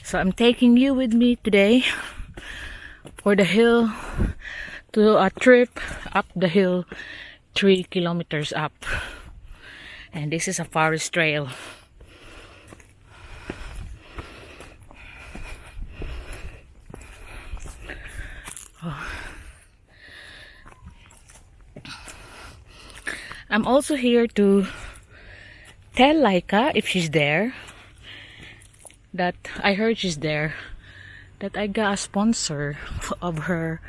So I'm taking you with me today for the hill, to a trip up the hill 3 kilometers up. And this is a forest trail. Oh. I'm also here to tell Laika, if she's there, that I heard she's there, that I got a sponsor of her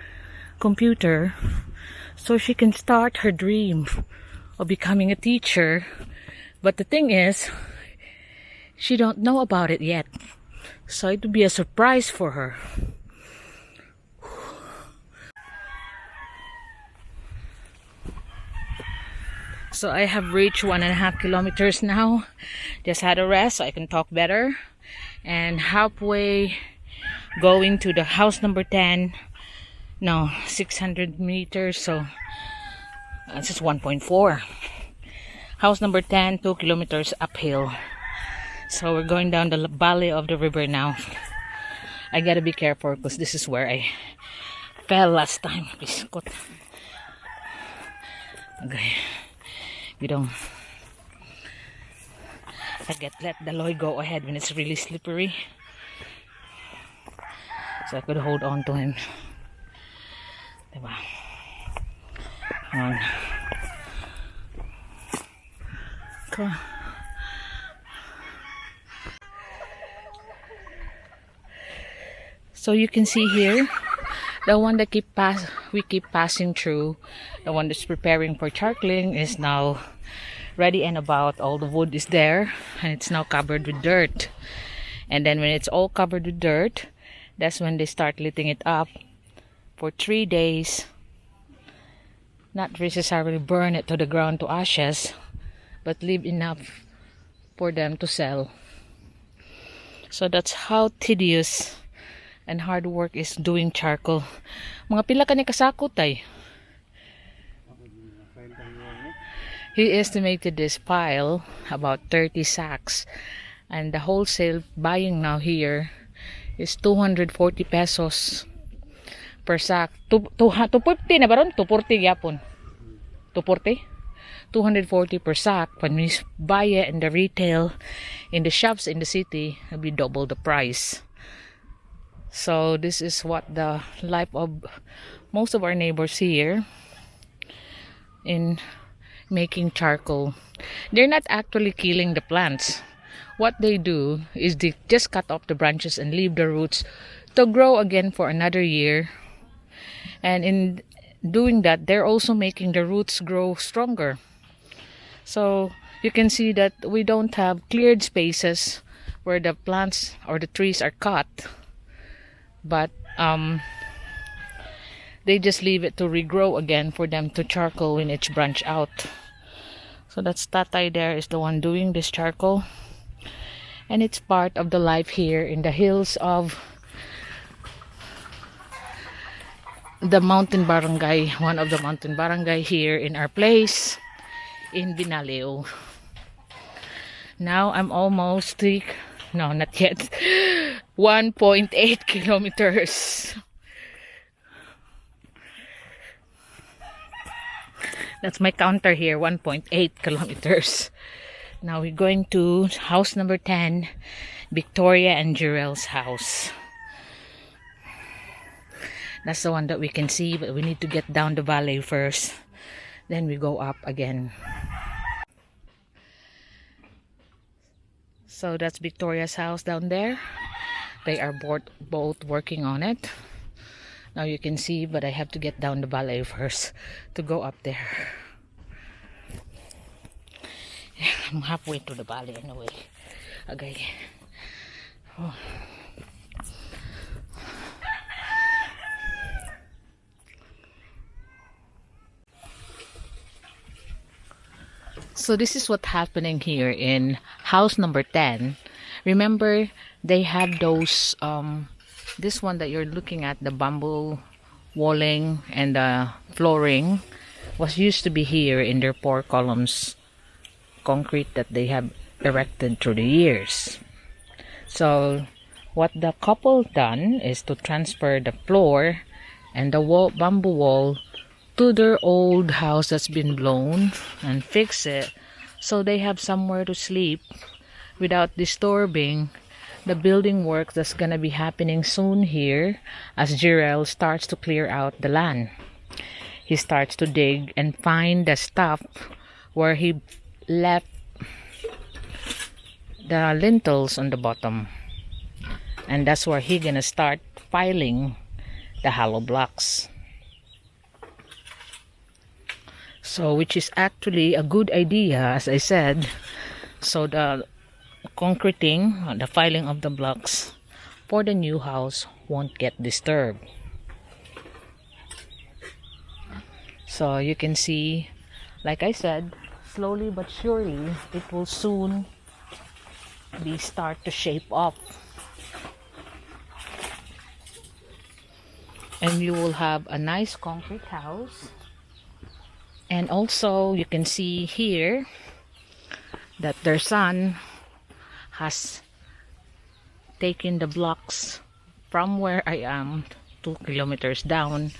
computer so she can start her dream of becoming a teacher. But the thing is, she don't know about it yet, so it would be a surprise for her. So I have reached 1.5 kilometers now. Just had a rest so I can talk better. And halfway going to the house number 10. No, 600 meters. So this is 1.4. House number 10, 2 kilometers uphill. So we're going down the valley of the river now. I gotta be careful because this is where I fell last time. Okay. You don't. Let the Loy go ahead when it's really slippery. So I could hold on to him. Diba? Come on. Come on. So you can see here, the one that we keep passing through, the one that's preparing for charcoaling, is now ready and about. All the wood is there and it's now covered with dirt. And then when it's all covered with dirt, that's when they start lighting it up for 3 days. Not necessarily burn it to the ground to ashes, but leave enough for them to sell. So that's how tedious and hard work is doing charcoal. Mga pila ka ni kasako tay? He estimated this pile about 30 sacks, and the wholesale buying now here is 240 pesos per sack. 250 na ba ron? 240 yapon. 240? 240 per sack. When we buy it in the retail, in the shops in the city, it'll be double the price. So this is what the life of most of our neighbors here in making charcoal. They're not actually killing the plants. What they do is they just cut off the branches and leave the roots to grow again for another year. And in doing that, they're also making the roots grow stronger. So you can see that we don't have cleared spaces where the plants or the trees are cut. But they just leave it to regrow again for them to charcoal when it's branch out. So that's Tatay there is the one doing this charcoal. And it's part of the life here in the hills of the mountain barangay, one of the mountain barangay here in our place in BINALIW. Now I'm almost no, not yet. 1.8 kilometers. That's my counter here, 1.8 kilometers. Now we're going to house number 10, Victoria and Jarrell's house. That's the one that we can see, but we need to get down the valley first. Then we go up again. So that's Victoria's house down there. They are both working on it. Now you can see, but I have to get down the valley first to go up there. I'm halfway to the valley anyway. Okay. Oh. So this is what's happening here in house number 10. Remember, they have those, this one that you're looking at, the bamboo walling and the flooring, was used to be here in their 4 columns concrete that they have erected through the years. So What the couple done is to transfer the floor and the bamboo wall to their old house that's been blown and fix it so they have somewhere to sleep without disturbing the building work that's gonna be happening soon here as Jirel starts to clear out the land. He starts to dig and find the stuff where he left the lintels on the bottom, and that's where he gonna start piling the hollow blocks. So which is actually a good idea, as I said, so the concreting, the filing of the blocks for the new house won't get disturbed. So you can see, like I said, slowly but surely it will soon be start to shape up, and you will have a nice concrete house. And also you can see here that their son has taken the blocks from where I am 2 kilometers down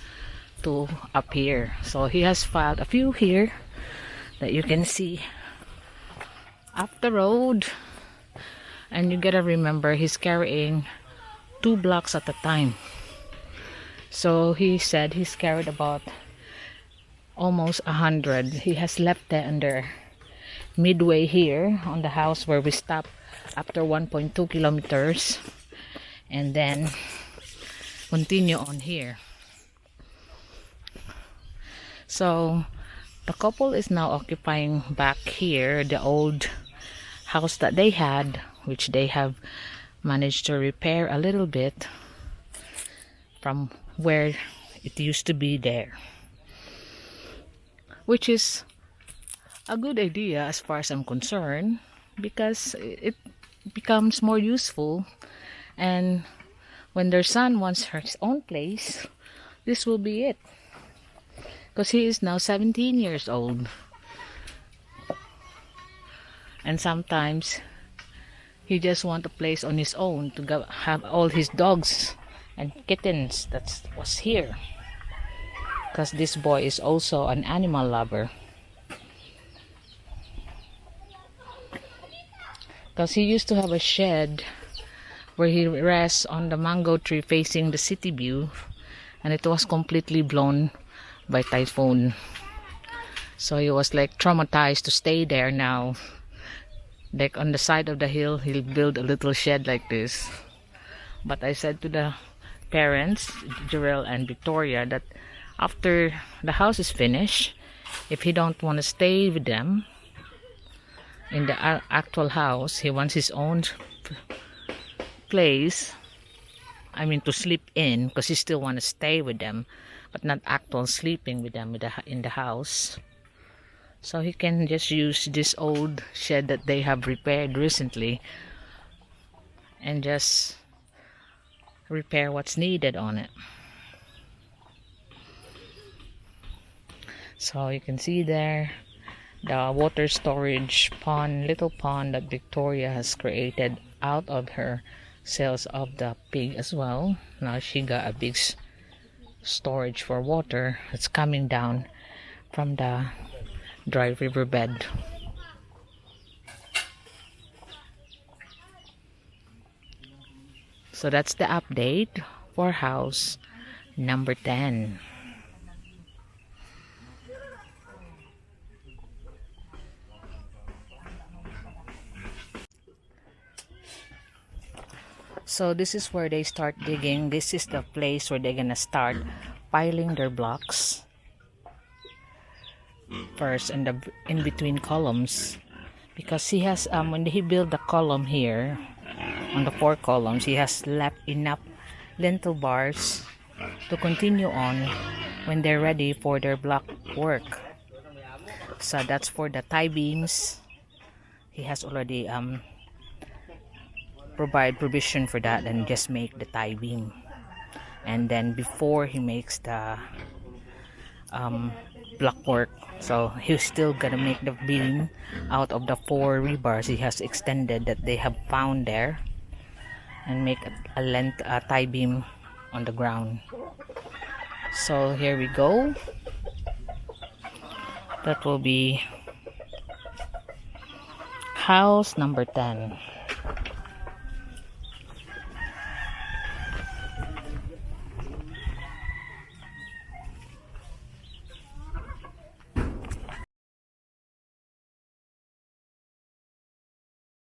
to up here. So he has filed a few here that you can see up the road, and you gotta remember he's carrying 2 blocks at a time. So he said he's carried about almost 100. He has left it under midway here on the house where we stopped after 1.2 kilometers and then continue on here. So the couple is now occupying back here the old house that they had, which they have managed to repair a little bit from where it used to be there, which is a good idea as far as I'm concerned, because it becomes more useful, and when their son wants his own place, this will be it, because he is now 17 years old, and sometimes he just wants a place on his own to go have all his dogs and kittens that was here, because this boy is also an animal lover, because he used to have a shed where he rests on the mango tree facing the city view, and it was completely blown by typhoon. So he was like traumatized to stay there now. Like on the side of the hill, he'll build a little shed like this. But I said to the parents, Jarell and Victoria, that after the house is finished, if he don't want to stay with them in the actual house, he wants his own place, I mean to sleep in, because he still want to stay with them, but not actual sleeping with them in the house. So he can just use this old shed that they have repaired recently and just repair what's needed on it. So you can see there the water storage pond, little pond that Victoria has created out of her sales of the pig as well. Now she got a big storage for water that's coming down from the dry riverbed. So that's the update for house number 10. So this is where they start digging. This is the place where they're gonna start piling their blocks first in the in between columns, because he has when he built the column here on the 4 columns, he has left enough lintel bars to continue on when they're ready for their block work. So that's for the tie beams. He has already provide provision for that and just make the tie beam, and then before he makes the block work, so he's still gonna make the beam out of the 4 rebars he has extended that they have found there, and make a length tie beam on the ground. So here we go. That will be house number 10.